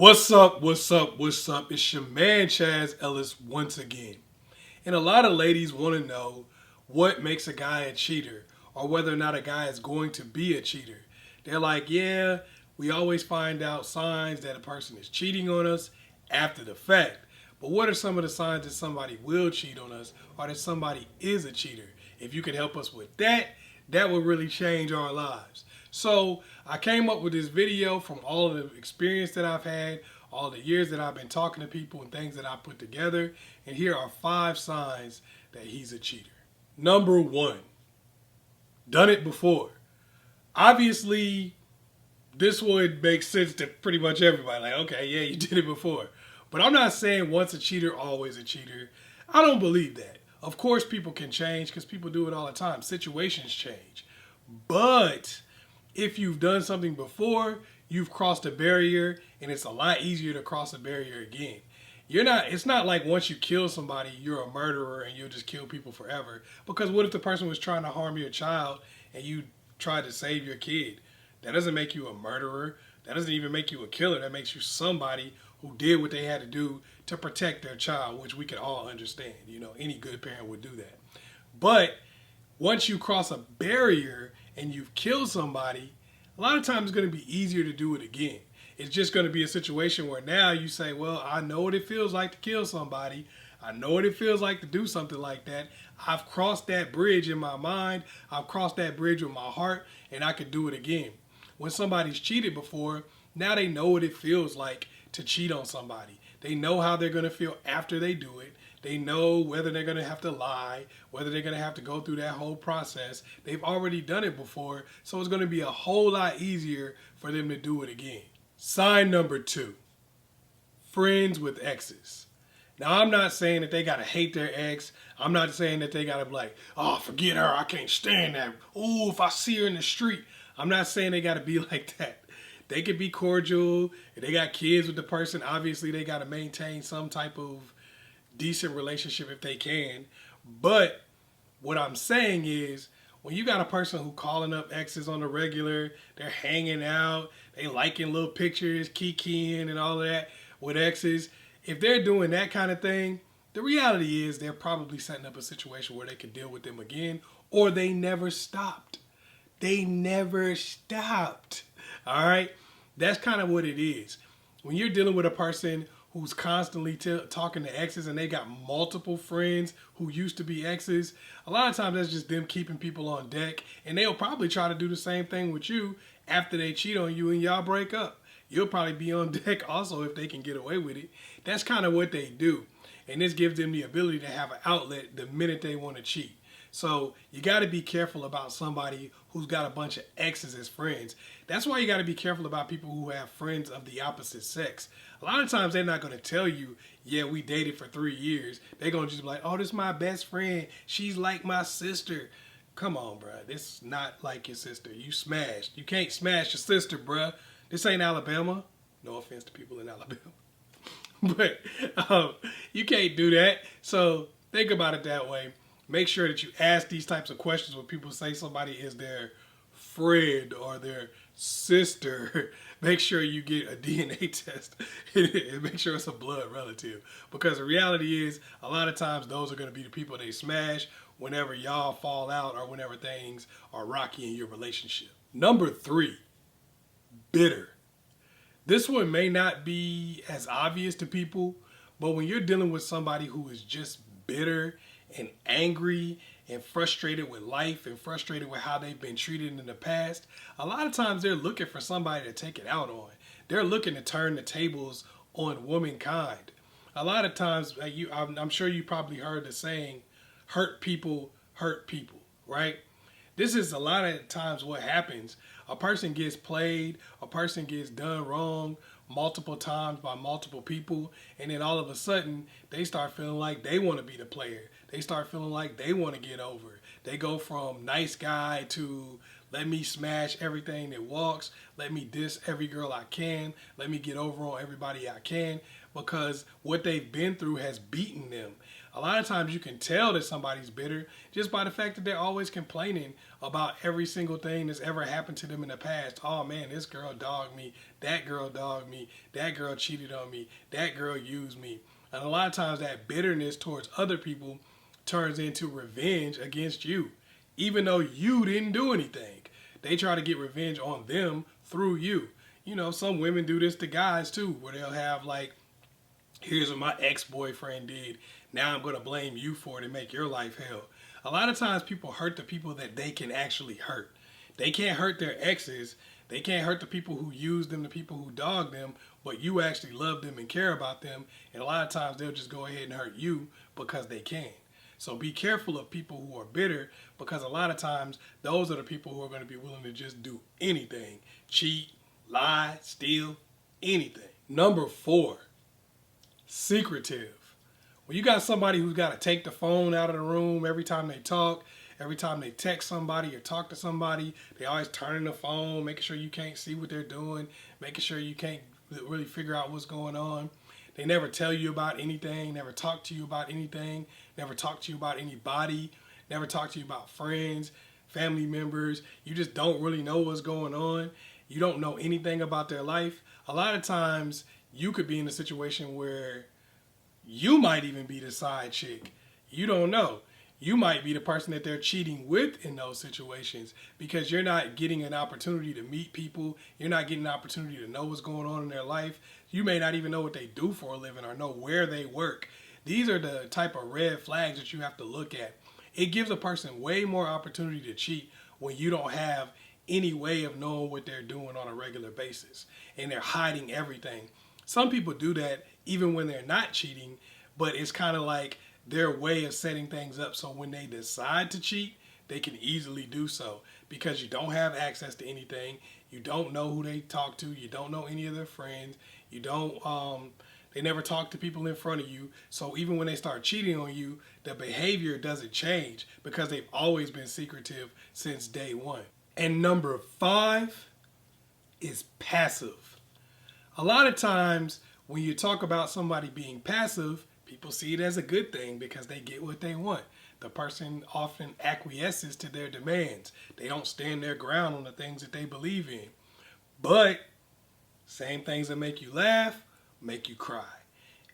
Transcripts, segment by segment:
What's up? What's up? What's up? It's your man ChazzEllis once again. And a lot of ladies want to know what makes a guy a cheater or whether or not a guy is going to be a cheater. They're like, yeah, we always find out signs that a person is cheating on us after the fact. But what are some of the signs that somebody will cheat on us or that somebody is a cheater? If you could help us with that, that would really change our lives. So I came up with this video from all of the experience that I've had, all the years that I've been talking to people and things that I put together. And here are 5 signs that he's a cheater. Number 1, done it before. Obviously, this would make sense to pretty much everybody. Like, okay, yeah, you did it before. But I'm not saying once a cheater, always a cheater. I don't believe that. Of course, people can change because people do it all the time. Situations change. But if you've done something before, you've crossed a barrier, and it's a lot easier to cross a barrier again. It's not like once you kill somebody, you're a murderer and you'll just kill people forever. Because what if the person was trying to harm your child and you tried to save your kid? That doesn't make you a murderer. That doesn't even make you a killer. That makes you somebody who did what they had to do to protect their child, which we can all understand. You know, any good parent would do that. But once you cross a barrier and you've killed somebody, a lot of times it's going to be easier to do it again. It's just going to be a situation where now you say, well, I know what it feels like to kill somebody. I know what it feels like to do something like that. I've crossed that bridge in my mind. I've crossed that bridge with my heart, and I could do it again. When somebody's cheated before, now they know what it feels like to cheat on somebody. They know how they're going to feel after they do it. They know whether they're going to have to lie, whether they're going to have to go through that whole process. They've already done it before, so it's going to be a whole lot easier for them to do it again. Sign number 2, friends with exes. Now, I'm not saying that they got to hate their ex. I'm not saying that they got to be like, oh, forget her, I can't stand that. Oh, if I see her in the street. I'm not saying they got to be like that. They could be cordial. If they got kids with the person, obviously they got to maintain some type of decent relationship if they can. But what I'm saying is, when you got a person who calling up exes on the regular, they're hanging out, they liking little pictures, kikiing and all of that with exes, if they're doing that kind of thing, the reality is they're probably setting up a situation where they can deal with them again, or they never stopped. They never stopped. All right? That's kind of what it is. When you're dealing with a person who's constantly talking to exes and they got multiple friends who used to be exes, a lot of times that's just them keeping people on deck, and they'll probably try to do the same thing with you after they cheat on you and y'all break up. You'll probably be on deck also if they can get away with it. That's kind of what they do, and this gives them the ability to have an outlet the minute they want to cheat. So you got to be careful about somebody who's got a bunch of exes as friends. That's why you got to be careful about people who have friends of the opposite sex. A lot of times they're not going to tell you, yeah, we dated for 3 years. They're going to just be like, oh, this is my best friend. She's like my sister. Come on, bro. This is not like your sister. You smashed. You can't smash your sister, bro. This ain't Alabama. No offense to people in Alabama. But you can't do that. So think about it that way. Make sure that you ask these types of questions when people say somebody is their friend or their sister. Make sure you get a DNA test and make sure it's a blood relative. Because the reality is, a lot of times those are going to be the people they smash whenever y'all fall out or whenever things are rocky in your relationship. Number 3, bitter. This one may not be as obvious to people, but when you're dealing with somebody who is just bitter and angry and frustrated with life and frustrated with how they've been treated in the past, a lot of times they're looking for somebody to take it out on. They're looking to turn the tables on womankind. A lot of times, I'm sure you probably heard the saying, hurt people, right? This is a lot of times what happens. A person gets played, a person gets done wrong multiple times by multiple people, and then all of a sudden they start feeling like they want to be the player. They start feeling like they want to get over. They go from nice guy to Let me smash everything that walks. Let me diss every girl I can. Let me get over on everybody I can, because what they've been through has beaten them. A lot of times you can tell that somebody's bitter just by the fact that they're always complaining about every single thing that's ever happened to them in the past. Oh man, this girl dogged me. That girl dogged me. That girl cheated on me. That girl used me. And a lot of times that bitterness towards other people turns into revenge against you, even though you didn't do anything. They try to get revenge on them through you. You know, some women do this to guys too, where they'll have like, here's what my ex-boyfriend did. Now I'm going to blame you for it and make your life hell. A lot of times people hurt the people that they can actually hurt. They can't hurt their exes. They can't hurt the people who use them, the people who dog them, but you actually love them and care about them. And a lot of times they'll just go ahead and hurt you because they can. So be careful of people who are bitter, because a lot of times those are the people who are going to be willing to just do anything. Cheat, lie, steal, anything. Number 4, secretive. When you got somebody who's got to take the phone out of the room every time they talk, every time they text somebody or talk to somebody, they always turning the phone, making sure you can't see what they're doing, making sure you can't really figure out what's going on. They never tell you about anything, never talk to you about anything, never talk to you about anybody, never talk to you about friends, family members. You just don't really know what's going on. You don't know anything about their life. A lot of times you could be in a situation where you might even be the side chick. You don't know. You might be the person that they're cheating with in those situations, because you're not getting an opportunity to meet people. You're not getting an opportunity to know what's going on in their life. You may not even know what they do for a living or know where they work. These are the type of red flags that you have to look at. It gives a person way more opportunity to cheat when you don't have any way of knowing what they're doing on a regular basis and they're hiding everything. Some people do that even when they're not cheating, but it's kind of like their way of setting things up so when they decide to cheat, they can easily do so, because you don't have access to anything. You don't know who they talk to. You don't know any of their friends. You don't, they never talk to people in front of you. So even when they start cheating on you, the behavior doesn't change because they've always been secretive since day one. And number 5 is passive. A lot of times when you talk about somebody being passive, people see it as a good thing because they get what they want. The person often acquiesces to their demands. They don't stand their ground on the things that they believe in. But same things that make you laugh, make you cry.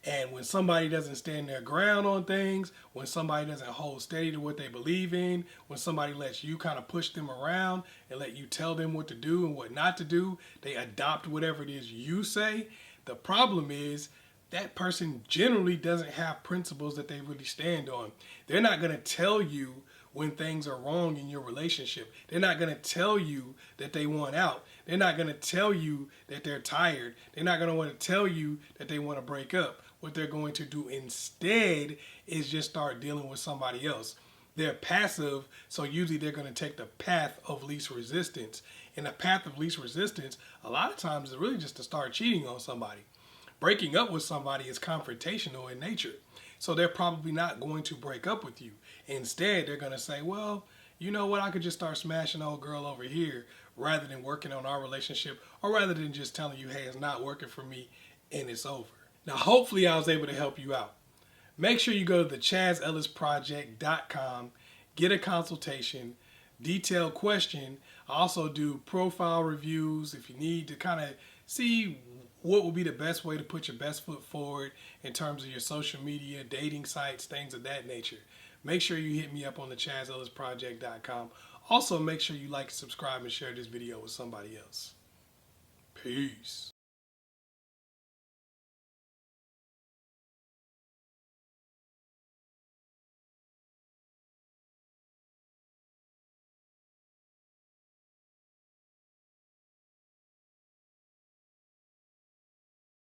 And when somebody doesn't stand their ground on things, when somebody doesn't hold steady to what they believe in, when somebody lets you kind of push them around and let you tell them what to do and what not to do, they adopt whatever it is you say. The problem is that person generally doesn't have principles that they really stand on. They're not going to tell you when things are wrong in your relationship. They're not going to tell you that they want out. They're not going to tell you that they're tired. They're not going to want to tell you that they want to break up. What they're going to do instead is just start dealing with somebody else. They're passive, so usually they're going to take the path of least resistance. And the path of least resistance, a lot of times, is really just to start cheating on somebody. Breaking up with somebody is confrontational in nature. So they're probably not going to break up with you. Instead, they're going to say, well, you know what, I could just start smashing old girl over here rather than working on our relationship, or rather than just telling you, hey, it's not working for me and it's over. Now, hopefully I was able to help you out. Make sure you go to the ChazzEllisProject.com, get a consultation, detailed question. I also do profile reviews if you need to kind of see what would be the best way to put your best foot forward in terms of your social media, dating sites, things of that nature. Make sure you hit me up on the ChazzEllisProject.com. Also, make sure you like, subscribe, and share this video with somebody else. Peace.